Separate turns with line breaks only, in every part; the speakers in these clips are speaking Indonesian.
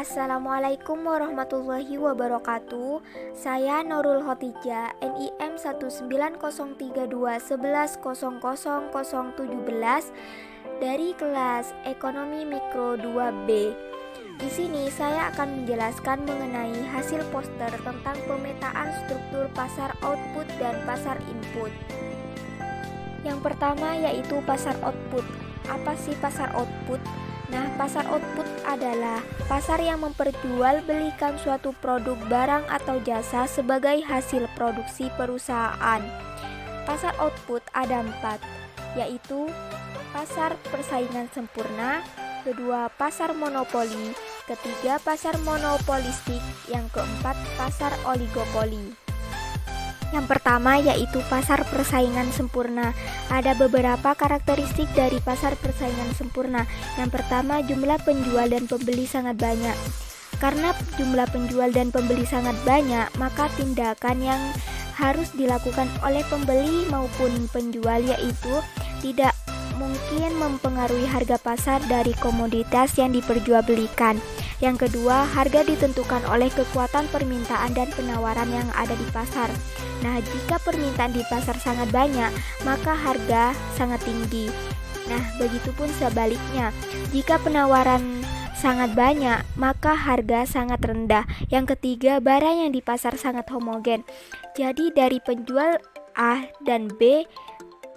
Assalamualaikum warahmatullahi wabarakatuh. Saya Nurul Khotijah, NIM 1903211000017 dari kelas Ekonomi Mikro 2B. Di sini saya akan menjelaskan mengenai hasil poster tentang pemetaan struktur pasar output dan pasar input. Yang pertama yaitu pasar output. Apa sih pasar output? Nah, pasar output adalah pasar yang memperjualbelikan suatu produk, barang, atau jasa sebagai hasil produksi perusahaan. Pasar output ada 4, yaitu pasar persaingan sempurna, kedua pasar monopoli, ketiga pasar monopolistik, yang keempat pasar oligopoli. Yang pertama yaitu pasar persaingan sempurna. Ada beberapa karakteristik dari pasar persaingan sempurna. Yang pertama, jumlah penjual dan pembeli sangat banyak. Karena jumlah penjual dan pembeli sangat banyak, maka tindakan yang harus dilakukan oleh pembeli maupun penjual yaitu tidak mungkin mempengaruhi harga pasar dari komoditas yang diperjualbelikan. Yang kedua, harga ditentukan oleh kekuatan permintaan dan penawaran yang ada di pasar. Nah, jika permintaan di pasar sangat banyak, maka harga sangat tinggi. Nah, begitupun sebaliknya. Jika penawaran sangat banyak, maka harga sangat rendah. Yang ketiga, barang yang di pasar sangat homogen. Jadi dari penjual A dan B,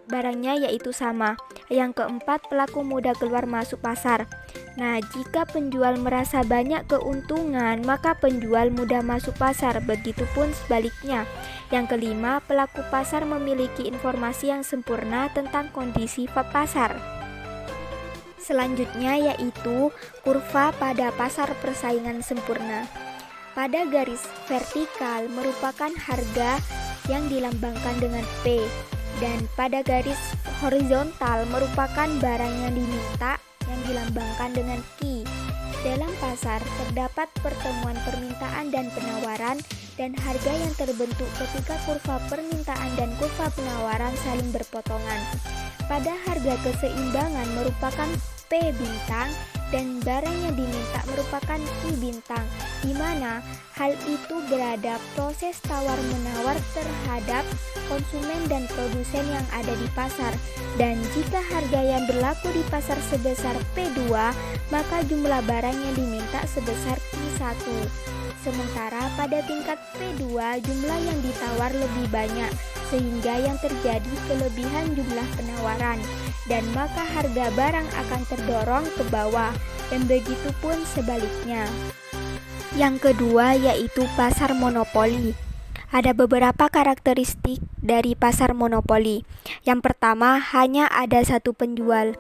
barangnya yaitu sama. Yang keempat, pelaku mudah keluar masuk pasar. Nah, jika penjual merasa banyak keuntungan, maka penjual mudah masuk pasar. Begitupun sebaliknya. Yang kelima, pelaku pasar memiliki informasi yang sempurna tentang kondisi pasar. Selanjutnya yaitu kurva pada pasar persaingan sempurna. Pada garis vertikal merupakan harga yang dilambangkan dengan P, dan pada garis horizontal merupakan barang yang diminta yang dilambangkan dengan Q. Dalam pasar terdapat pertemuan permintaan dan penawaran, dan harga yang terbentuk ketika kurva permintaan dan kurva penawaran saling berpotongan. Pada harga keseimbangan merupakan P bintang dan barang yang diminta merupakan Q bintang, di mana hal itu berada proses tawar-menawar terhadap konsumen dan produsen yang ada di pasar. Dan jika harga yang berlaku di pasar sebesar P2, maka jumlah barang yang diminta sebesar Q1. Sementara pada tingkat P2 jumlah yang ditawar lebih banyak, sehingga yang terjadi kelebihan jumlah penawaran, dan maka harga barang akan terdorong ke bawah, dan begitu pun sebaliknya. Yang kedua yaitu pasar monopoli. Ada beberapa karakteristik dari pasar monopoli. Yang pertama, hanya ada satu penjual.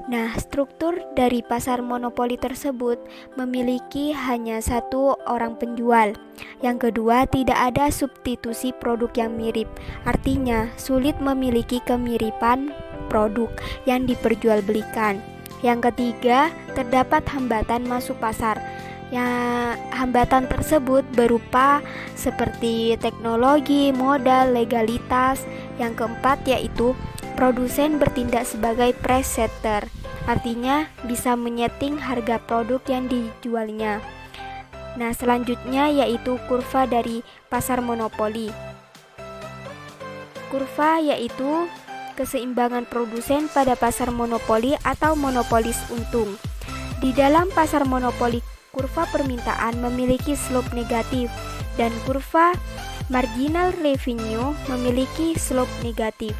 Nah, struktur dari pasar monopoli tersebut memiliki hanya satu orang penjual. Yang kedua, tidak ada substitusi produk yang mirip. Artinya, sulit memiliki kemiripan produk yang diperjualbelikan. Yang ketiga, terdapat hambatan masuk pasar. Hambatan tersebut berupa seperti teknologi, modal, legalitas. Yang keempat yaitu produsen bertindak sebagai price setter, artinya bisa menyeting harga produk yang dijualnya. Nah, selanjutnya yaitu kurva dari pasar monopoli. Kurva yaitu keseimbangan produsen pada pasar monopoli atau monopolis untung. Di dalam pasar monopoli, kurva permintaan memiliki slope negatif dan kurva marginal revenue memiliki slope negatif.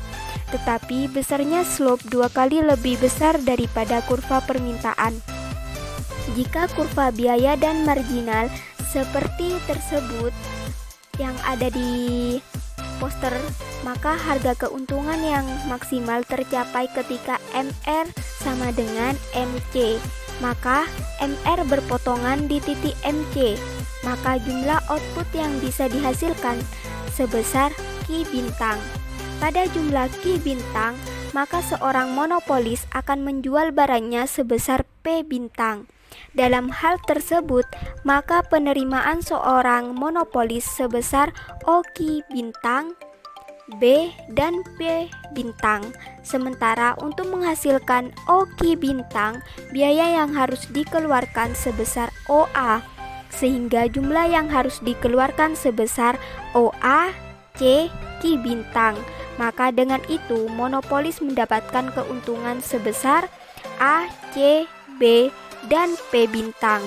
Tetapi besarnya slope 2 kali lebih besar daripada kurva permintaan. Jika kurva biaya dan marginal seperti tersebut yang ada di poster, maka harga keuntungan yang maksimal tercapai ketika MR sama dengan MC. Maka MR berpotongan di titik MC, maka jumlah output yang bisa dihasilkan sebesar Q bintang. Pada jumlah Q bintang, maka seorang monopolis akan menjual barangnya sebesar P bintang. Dalam hal tersebut, maka penerimaan seorang monopolis sebesar OQ bintang B, dan P bintang. Sementara untuk menghasilkan O Ki bintang, biaya yang harus dikeluarkan sebesar OA, sehingga jumlah yang harus dikeluarkan sebesar OA C Ki bintang. Maka dengan itu monopolis mendapatkan keuntungan sebesar A, C, B, dan P bintang.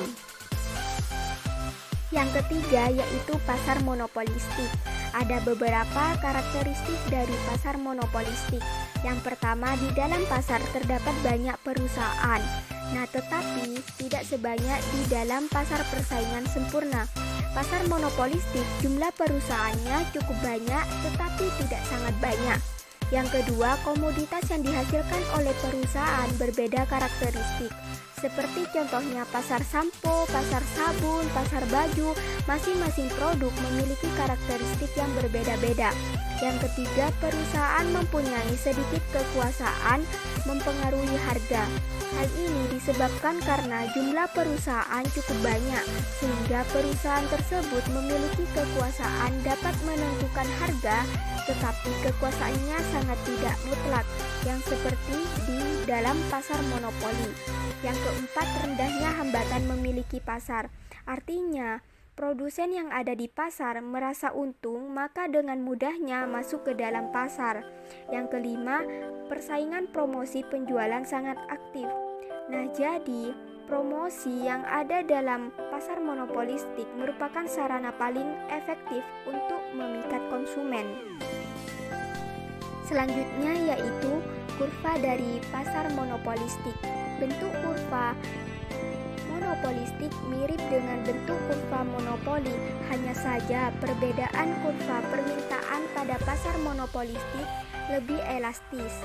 Yang ketiga yaitu pasar monopolistik. Ada beberapa karakteristik dari pasar monopolistik. Yang pertama, di dalam pasar terdapat banyak perusahaan. Nah, tetapi tidak sebanyak di dalam pasar persaingan sempurna. Pasar monopolistik jumlah perusahaannya cukup banyak tetapi tidak sangat banyak. Yang kedua, komoditas yang dihasilkan oleh perusahaan berbeda karakteristik. Seperti contohnya pasar sampo, pasar sabun, pasar baju, masing-masing produk memiliki karakteristik yang berbeda-beda. Yang ketiga, perusahaan mempunyai sedikit kekuasaan mempengaruhi harga. Hal ini disebabkan karena jumlah perusahaan cukup banyak, sehingga perusahaan tersebut memiliki kekuasaan dapat menentukan harga, tetapi kekuasaannya sangat tidak mutlak, yang seperti di dalam pasar monopoli. Yang keempat, rendahnya hambatan memiliki pasar. Artinya, produsen yang ada di pasar merasa untung, maka dengan mudahnya masuk ke dalam pasar. Yang kelima, persaingan promosi penjualan sangat aktif. Nah, jadi promosi yang ada dalam pasar monopolistik merupakan sarana paling efektif untuk memikat konsumen. Selanjutnya yaitu kurva dari pasar monopolistik. Bentuk kurva monopolistik mirip dengan bentuk kurva monopoli, hanya saja perbedaan kurva permintaan pada pasar monopolistik lebih elastis.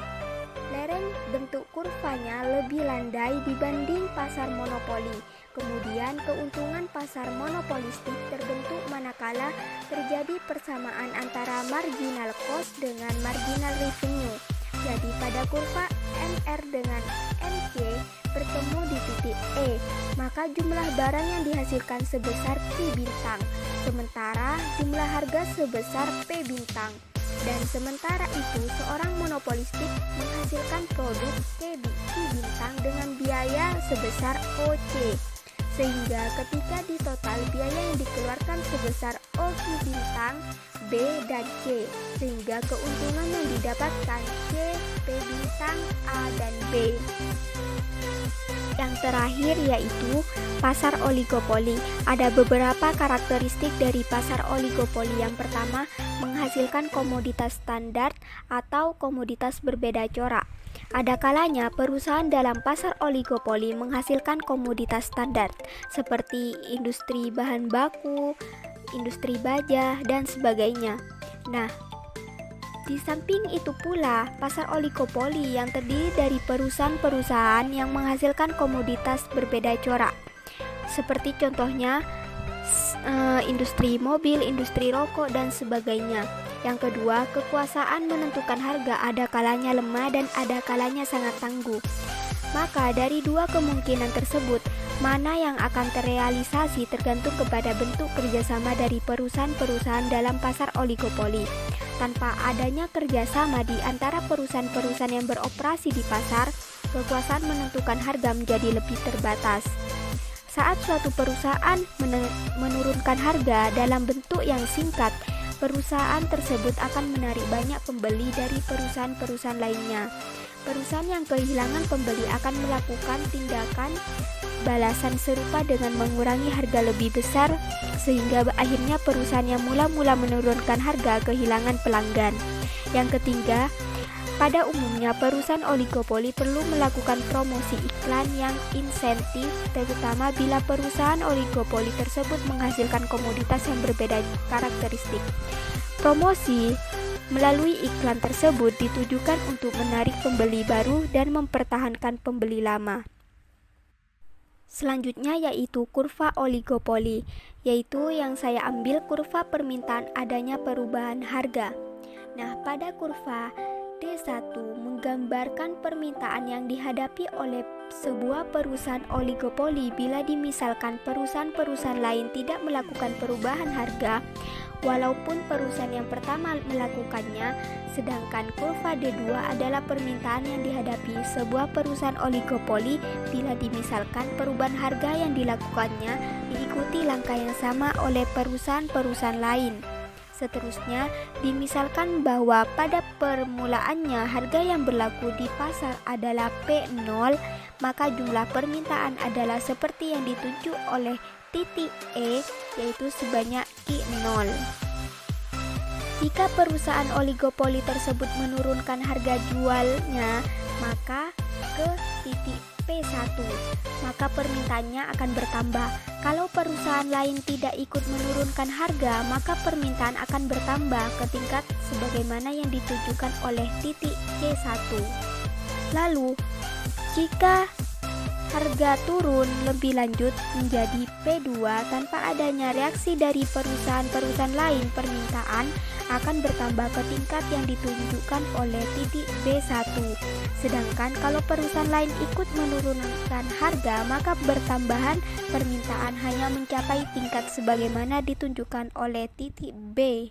Lereng bentuk kurvanya lebih landai dibanding pasar monopoli. Kemudian keuntungan pasar monopolistik terbentuk manakala terjadi persamaan antara marginal cost dengan marginal revenue. Jadi pada kurva MR dengan MC bertemu di titik E, maka jumlah barang yang dihasilkan sebesar Q bintang, sementara jumlah harga sebesar P bintang. Dan sementara itu seorang monopolistik menghasilkan produk Q bintang dengan biaya sebesar OC, sehingga ketika ditotal biaya yang dikeluarkan sebesar OQ bintang, B, dan C, sehingga keuntungan yang didapatkan C, P bintang, A, dan B. Yang terakhir yaitu pasar oligopoli. Ada beberapa karakteristik dari pasar oligopoli. Yang pertama, menghasilkan komoditas standar atau komoditas berbeda corak. Ada kalanya perusahaan dalam pasar oligopoli menghasilkan komoditas standar seperti industri bahan baku, industri baja, dan sebagainya. Nah, di samping itu pula, pasar oligopoli yang terdiri dari perusahaan-perusahaan yang menghasilkan komoditas berbeda corak. Seperti contohnya industri mobil, industri rokok, dan sebagainya. Yang kedua, kekuasaan menentukan harga ada kalanya lemah dan ada kalanya sangat tangguh. Maka dari dua kemungkinan tersebut, mana yang akan terrealisasi tergantung kepada bentuk kerjasama dari perusahaan-perusahaan dalam pasar oligopoli. Tanpa adanya kerjasama di antara perusahaan-perusahaan yang beroperasi di pasar, kekuasaan menentukan harga menjadi lebih terbatas. Saat suatu perusahaan menurunkan harga dalam bentuk yang singkat, perusahaan tersebut akan menarik banyak pembeli dari perusahaan-perusahaan lainnya. Perusahaan yang kehilangan pembeli akan melakukan tindakan balasan serupa dengan mengurangi harga lebih besar, sehingga akhirnya perusahaan yang mula-mula menurunkan harga kehilangan pelanggan. Yang ketiga, pada umumnya perusahaan oligopoli perlu melakukan promosi iklan yang insentif, terutama bila perusahaan oligopoli tersebut menghasilkan komoditas yang berbeda karakteristik. Promosi melalui iklan tersebut ditujukan untuk menarik pembeli baru dan mempertahankan pembeli lama. Selanjutnya yaitu kurva oligopoli, yaitu yang saya ambil kurva permintaan adanya perubahan harga. Nah, pada kurva D1 menggambarkan permintaan yang dihadapi oleh sebuah perusahaan oligopoli bila dimisalkan perusahaan-perusahaan lain tidak melakukan perubahan harga walaupun perusahaan yang pertama melakukannya, sedangkan kurva D2 adalah permintaan yang dihadapi sebuah perusahaan oligopoli bila dimisalkan perubahan harga yang dilakukannya diikuti langkah yang sama oleh perusahaan-perusahaan lain. Seterusnya, dimisalkan bahwa pada permulaannya harga yang berlaku di pasar adalah P0, maka jumlah permintaan adalah seperti yang ditunjuk oleh titik E, yaitu sebanyak I0. Jika perusahaan oligopoli tersebut menurunkan harga jualnya, maka ke titik P1, maka permintaannya akan bertambah. Kalau perusahaan lain tidak ikut menurunkan harga, maka permintaan akan bertambah ke tingkat sebagaimana yang ditujukan oleh titik C1. Lalu, jika harga turun lebih lanjut menjadi P2 tanpa adanya reaksi dari perusahaan-perusahaan lain, permintaan akan bertambah ke tingkat yang ditunjukkan oleh titik B1. Sedangkan kalau perusahaan lain ikut menurunkan harga, maka bertambahan permintaan hanya mencapai tingkat sebagaimana ditunjukkan oleh titik B.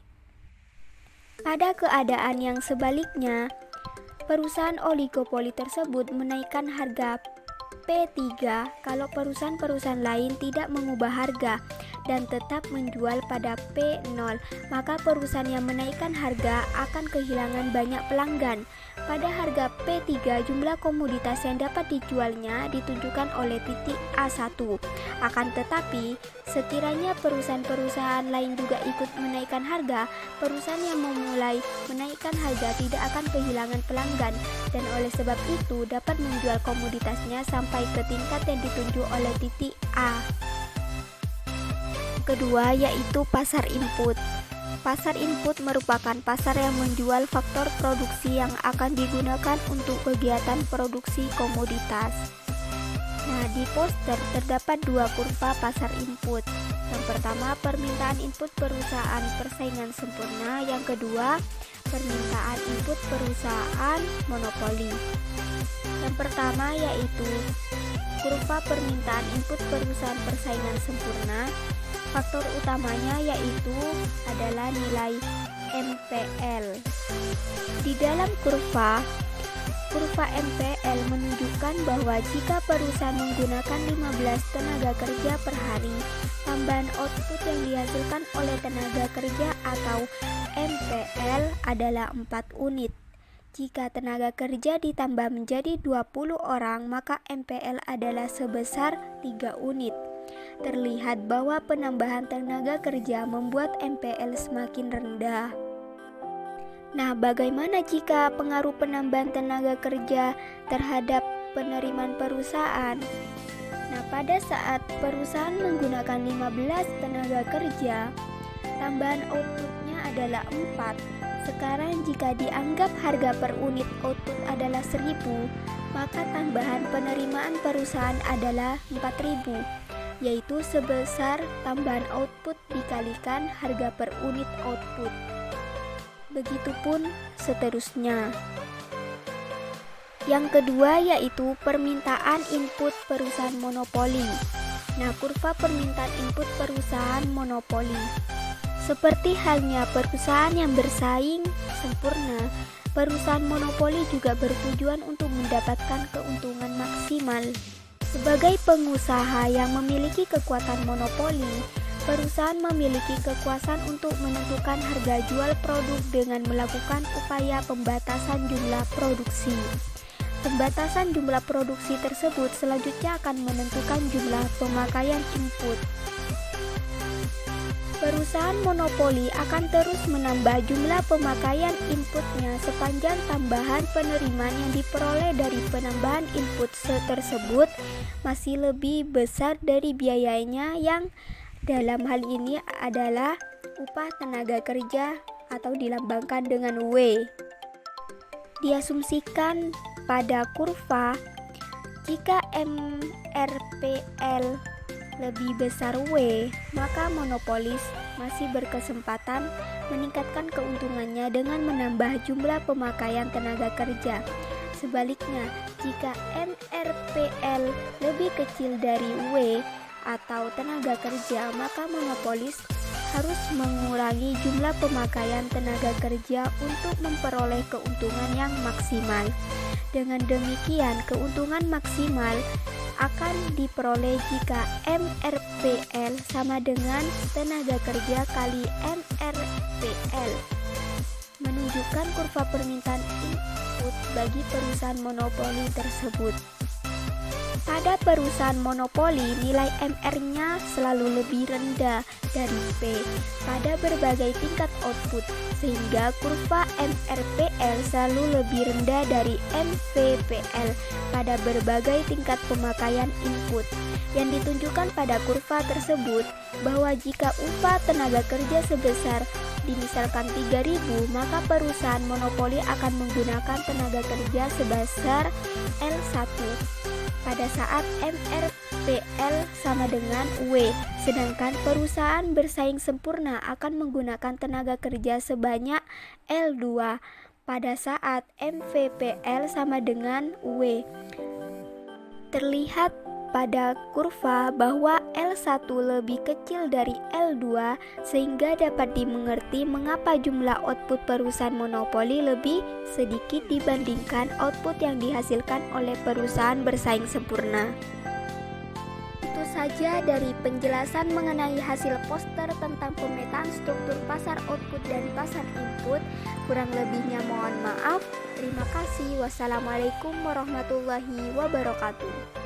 Pada keadaan yang sebaliknya, perusahaan oligopoli tersebut menaikkan harga P3 kalau perusahaan-perusahaan lain tidak mengubah harga dan tetap menjual pada P0, maka perusahaan yang menaikkan harga akan kehilangan banyak pelanggan. Pada harga P3, jumlah komoditas yang dapat dijualnya ditunjukkan oleh titik A1. Akan tetapi, sekiranya perusahaan-perusahaan lain juga ikut menaikkan harga, perusahaan yang memulai menaikkan harga tidak akan kehilangan pelanggan dan oleh sebab itu dapat menjual komoditasnya sampai ke tingkat yang ditunjuk oleh titik A. Kedua yaitu pasar input. Pasar input merupakan pasar yang menjual faktor produksi yang akan digunakan untuk kegiatan produksi komoditas. Nah, di poster terdapat dua kurva pasar input. Yang pertama, permintaan input perusahaan persaingan sempurna. Yang kedua, permintaan input perusahaan monopoli. Yang pertama yaitu kurva permintaan input perusahaan persaingan sempurna. Faktor utamanya yaitu adalah nilai MPL. Di dalam kurva MPL menunjukkan bahwa jika perusahaan menggunakan 15 tenaga kerja per hari, tambahan output yang dihasilkan oleh tenaga kerja atau MPL adalah 4 unit. Jika tenaga kerja ditambah menjadi 20 orang, maka MPL adalah sebesar 3 unit. Terlihat bahwa penambahan tenaga kerja membuat MPL semakin rendah. Nah, bagaimana jika pengaruh penambahan tenaga kerja terhadap penerimaan perusahaan? Nah, pada saat perusahaan menggunakan 15 tenaga kerja, tambahan outputnya adalah 4. Sekarang jika dianggap harga per unit output adalah 1.000, maka tambahan penerimaan perusahaan adalah 4.000, yaitu sebesar tambahan output dikalikan harga per unit output. Begitupun seterusnya. Yang kedua yaitu permintaan input perusahaan monopoli. Nah, kurva permintaan input perusahaan monopoli. Seperti halnya perusahaan yang bersaing sempurna, perusahaan monopoli juga bertujuan untuk mendapatkan keuntungan maksimal. Sebagai pengusaha yang memiliki kekuatan monopoli, perusahaan memiliki kekuasaan untuk menentukan harga jual produk dengan melakukan upaya pembatasan jumlah produksi. Pembatasan jumlah produksi tersebut selanjutnya akan menentukan jumlah pemakaian input. Perusahaan monopoli akan terus menambah jumlah pemakaian inputnya sepanjang tambahan penerimaan yang diperoleh dari penambahan input tersebut masih lebih besar dari biayanya yang dalam hal ini adalah upah tenaga kerja atau dilambangkan dengan W. Diasumsikan pada kurva, jika MRPL lebih besar W, maka monopolis masih berkesempatan meningkatkan keuntungannya dengan menambah jumlah pemakaian tenaga kerja. Sebaliknya, jika MRPL lebih kecil dari W atau tenaga kerja, maka monopolis harus mengurangi jumlah pemakaian tenaga kerja untuk memperoleh keuntungan yang maksimal. Dengan demikian, keuntungan maksimal akan diperoleh jika MRPL sama dengan tenaga kerja kali MRPL. Menunjukkan kurva permintaan input bagi perusahaan monopoli tersebut. Pada perusahaan monopoli, nilai MR-nya selalu lebih rendah dari P pada berbagai tingkat output, sehingga kurva MRPL selalu lebih rendah dari MVPL pada berbagai tingkat pemakaian input. Yang ditunjukkan pada kurva tersebut bahwa jika upah tenaga kerja sebesar dimisalkan 3.000, maka perusahaan monopoli akan menggunakan tenaga kerja sebesar L1 pada saat MRPL sama dengan W, sedangkan perusahaan bersaing sempurna akan menggunakan tenaga kerja sebanyak L2 pada saat MVPL sama dengan W. Terlihat pada kurva bahwa L1 lebih kecil dari L2, sehingga dapat dimengerti mengapa jumlah output perusahaan monopoli lebih sedikit dibandingkan output yang dihasilkan oleh perusahaan bersaing sempurna. Itu saja dari penjelasan mengenai hasil poster tentang pemetaan struktur pasar output dan pasar input. Kurang lebihnya mohon maaf. Terima kasih. Wassalamualaikum warahmatullahi wabarakatuh.